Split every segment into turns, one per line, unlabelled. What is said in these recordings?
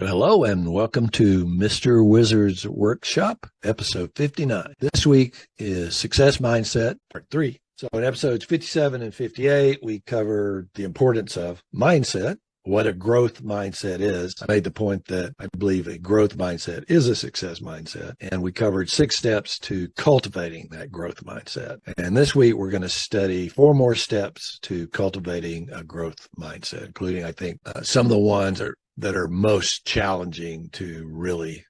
Hello and welcome to Mr. Wizard's Workshop, episode 59. This week is Success Mindset, part 3. So in episodes 57 and 58, we covered the importance of mindset, what a growth mindset is. I made the point that I believe a growth mindset is a success mindset, and we covered 6 steps to cultivating that growth mindset. And this week, we're going to study 4 more steps to cultivating a growth mindset, including, I think, some of the ones that are most challenging to really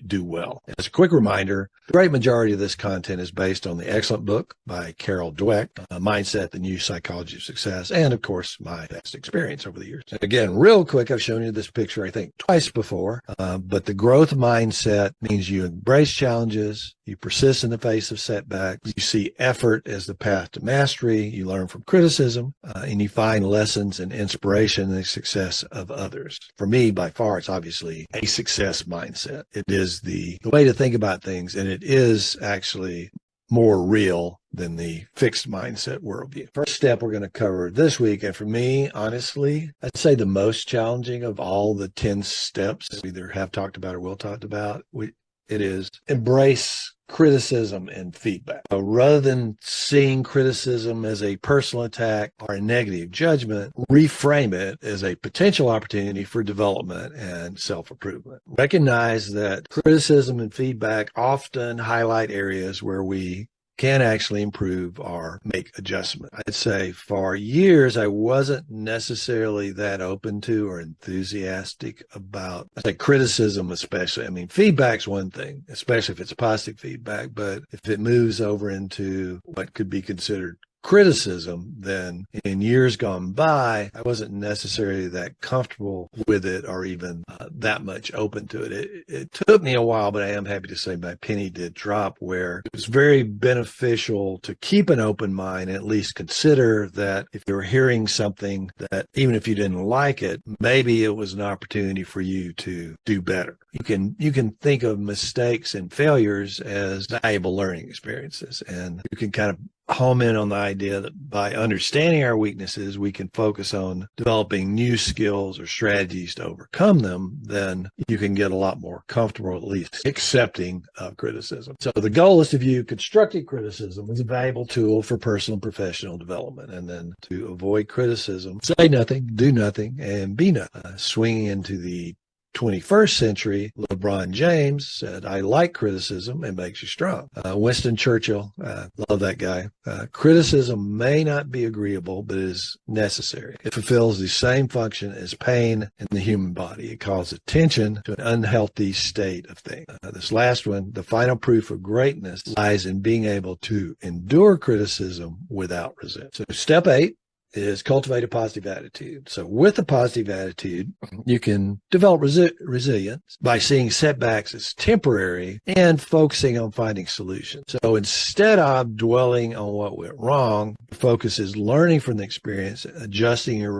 do well. As a quick reminder, the great majority of this content is based on the excellent book by Carol Dweck, Mindset, the New Psychology of Success, and of course, my past experience over the years. And again, real quick, I've shown you this picture, I think, twice before, but the growth mindset means you embrace challenges, you persist in the face of setbacks, you see effort as the path to mastery, you learn from criticism, and you find lessons and inspiration in the success of others. For me, by far, it's obviously a success mindset. It is the way to think about things, and it is actually more real than the fixed mindset worldview. First step we're going to cover this week, and for me, honestly, I'd say the most challenging of all the 10 steps we either have talked about or will talk about, it is embrace criticism and feedback. So rather than seeing criticism as a personal attack or a negative judgment, reframe it as a potential opportunity for development and self-improvement. Recognize that criticism and feedback often highlight areas where we can actually improve or make adjustment. I'd say for years, I wasn't necessarily that open to or enthusiastic about, criticism especially. I mean, feedback's one thing, especially if it's positive feedback, but if it moves over into what could be considered criticism, then in years gone by, I wasn't necessarily that comfortable with it or even that much open to it. It took me a while, but I am happy to say my penny did drop, where it was very beneficial to keep an open mind and at least consider that if you're hearing something that even if you didn't like it, maybe it was an opportunity for you to do better. You can think of mistakes and failures as valuable learning experiences, and you can kind of home in on the idea that by understanding our weaknesses, we can focus on developing new skills or strategies to overcome them. Then you can get a lot more comfortable, at least accepting of criticism. So the goal is to view constructive criticism as a valuable tool for personal and professional development, and then to avoid criticism, say nothing, do nothing, and be nothing. Swinging into the 21st century, LeBron James said, "I like criticism, it makes you strong." Winston Churchill, love that guy. Criticism may not be agreeable, but it is necessary. It fulfills the same function as pain in the human body. It calls attention to an unhealthy state of things. This last one, the final proof of greatness lies in being able to endure criticism without resentment. So step 8 is cultivate a positive attitude. So with a positive attitude, you can develop resilience by seeing setbacks as temporary and focusing on finding solutions. So instead of dwelling on what went wrong, the focus is learning from the experience, adjusting your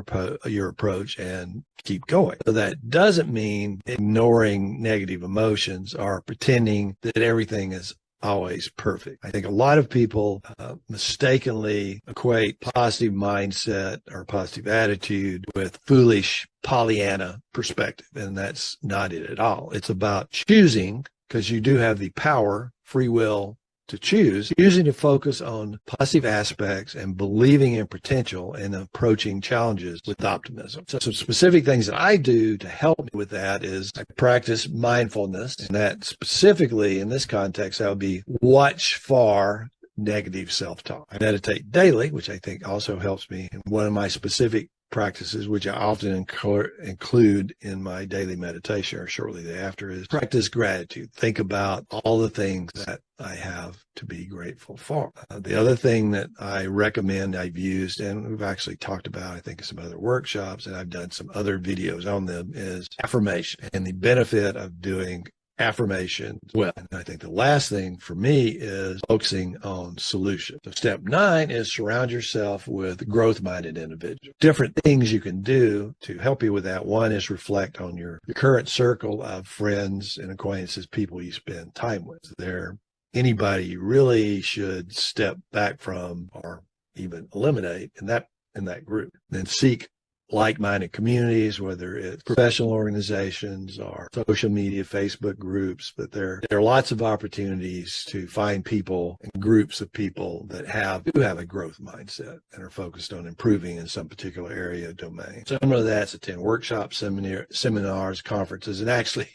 approach, and keep going. So that doesn't mean ignoring negative emotions or pretending that everything is always perfect. I think a lot of people mistakenly equate positive mindset or positive attitude with foolish Pollyanna perspective, and that's not it at all. It's about choosing, because you do have the power, free will, to choose, using to focus on positive aspects and believing in potential and approaching challenges with optimism. So some specific things that I do to help me with that is I practice mindfulness, and that specifically in this context, that would be watch for negative self-talk. I meditate daily, which I think also helps me. And one of my specific practices, which I often include in my daily meditation or shortly thereafter, is practice gratitude. Think about all the things that I have to be grateful for. The other thing that I recommend, I've used, and we've actually talked about, I think, in some other workshops, and I've done some other videos on them, is affirmation and the benefit of doing affirmation as well. And I think the last thing for me is focusing on solutions. So step 9 is surround yourself with growth-minded individuals. Different things you can do to help you with that. One is reflect on your current circle of friends and acquaintances, people you spend time with. Is there anybody you really should step back from or even eliminate in that group? Then seek like-minded communities, whether it's professional organizations or social media, Facebook groups, but there are lots of opportunities to find people and groups of people that do have a growth mindset and are focused on improving in some particular area or domain. Some of that's attend workshops, seminars, conferences, and actually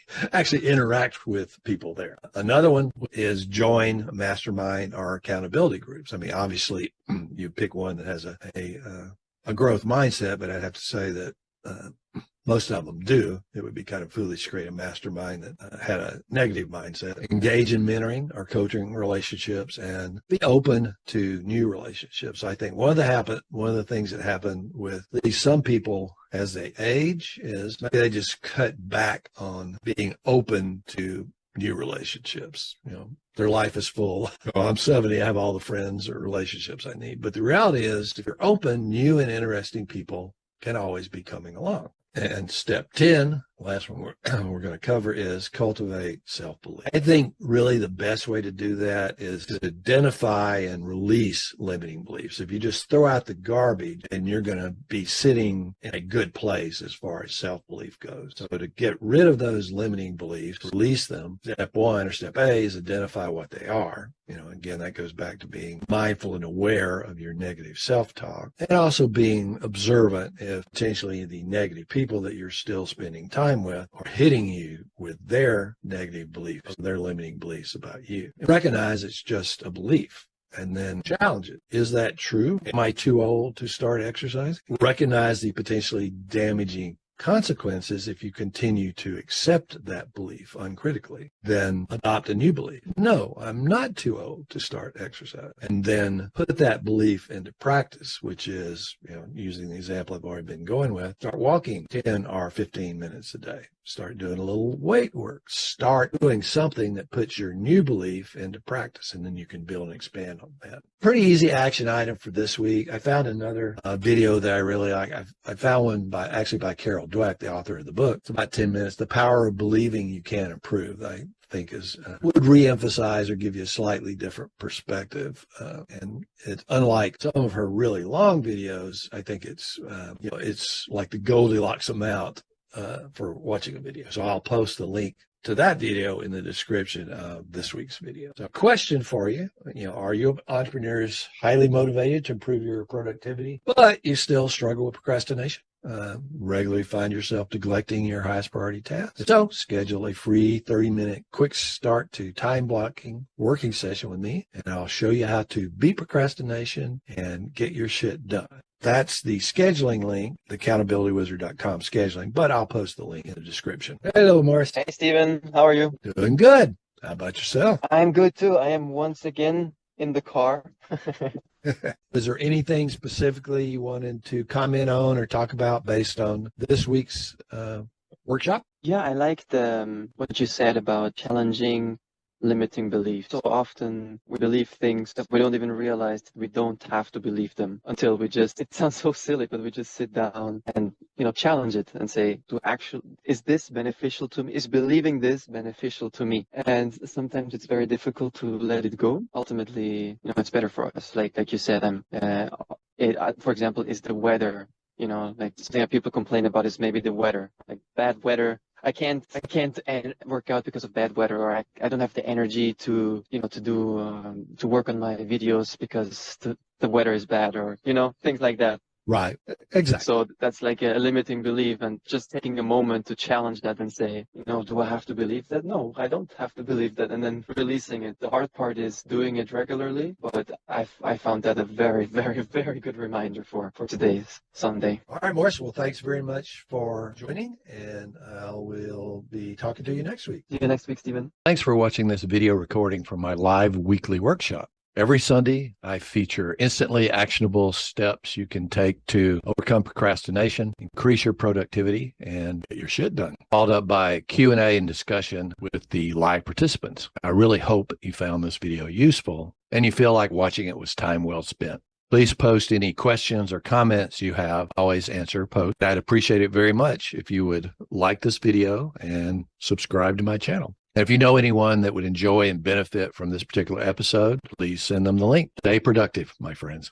interact with people there. Another one is join mastermind or accountability groups. I mean, obviously, you pick one that has a growth mindset, but I'd have to say that most of them do. It would be kind of foolish to create a mastermind that had a negative mindset. Engage in mentoring or coaching relationships and be open to new relationships. I think one of the things that happen with at least some people as they age is maybe they just cut back on being open to new relationships. Their life is full. I'm 70. I have all the friends or relationships I need. But the reality is, if you're open, new and interesting people can always be coming along. And step 10, last one we're going to cover, is cultivate self-belief. I think really the best way to do that is to identify and release limiting beliefs. If you just throw out the garbage, then you're going to be sitting in a good place as far as self-belief goes. So to get rid of those limiting beliefs, release them, step 1 or step A is identify what they are. Again, that goes back to being mindful and aware of your negative self-talk, and also being observant if potentially the negative people that you're still spending time with are hitting you with their negative beliefs, their limiting beliefs about you. Recognize it's just a belief. And then challenge it. Is that true? Am I too old to start exercising? Recognize the potentially damaging consequences if you continue to accept that belief uncritically. Then adopt a new belief. No, I'm not too old to start exercise. And then put that belief into practice, which is, using the example I've already been going with, start walking 10 or 15 minutes a day. Start doing a little weight work. Start doing something that puts your new belief into practice, and then you can build and expand on that. Pretty easy action item for this week. I found another video that I really like. I found one by Carol Dweck, the author of the book. It's about 10 minutes. The Power of Believing You Can Improve, I think would reemphasize or give you a slightly different perspective. And it's unlike some of her really long videos. I think it's like the Goldilocks amount for watching a video. So I'll post the link to that video in the description of this week's video. So a question for you, are you entrepreneurs highly motivated to improve your productivity, but you still struggle with procrastination? Regularly find yourself neglecting your highest priority tasks? So schedule a free 30-minute quick start to time blocking working session with me, and I'll show you how to beat procrastination and get your shit done. That's the scheduling link, the accountabilitywizard.com scheduling, but I'll post the link in the description. Hello, Morris.
Hey, Stephen. How are you?
Doing good. How about yourself?
I'm good, too. I am once again in the car.
Is there anything specifically you wanted to comment on or talk about based on this week's workshop?
Yeah, I liked what you said about challenging limiting beliefs. So often we believe things that we don't even realize that we don't have to believe them until it sounds so silly, but we just sit down and, challenge it and say, is this beneficial to me? Is believing this beneficial to me? And sometimes it's very difficult to let it go. Ultimately, it's better for us. Like you said, for example, is the weather, like something that people complain about is maybe the weather, like bad weather. I can't work out because of bad weather, or I don't have the energy to work on my videos because the weather is bad, or things like that.
Right. Exactly.
So that's like a limiting belief, and just taking a moment to challenge that and say, do I have to believe that? No, I don't have to believe that. And then releasing it. The hard part is doing it regularly, but I found that a very, very, very good reminder for today's Sunday.
All right, Morris. Well, thanks very much for joining, and I will be talking to you next week.
See you next week, Stephen.
Thanks for watching this video recording from my live weekly workshop. Every Sunday, I feature instantly actionable steps you can take to overcome procrastination, increase your productivity, and get your shit done. Followed up by Q&A and discussion with the live participants. I really hope you found this video useful and you feel like watching it was time well spent. Please post any questions or comments you have. I always answer posts. I'd appreciate it very much if you would like this video and subscribe to my channel. And if you know anyone that would enjoy and benefit from this particular episode, please send them the link. Stay productive, my friends.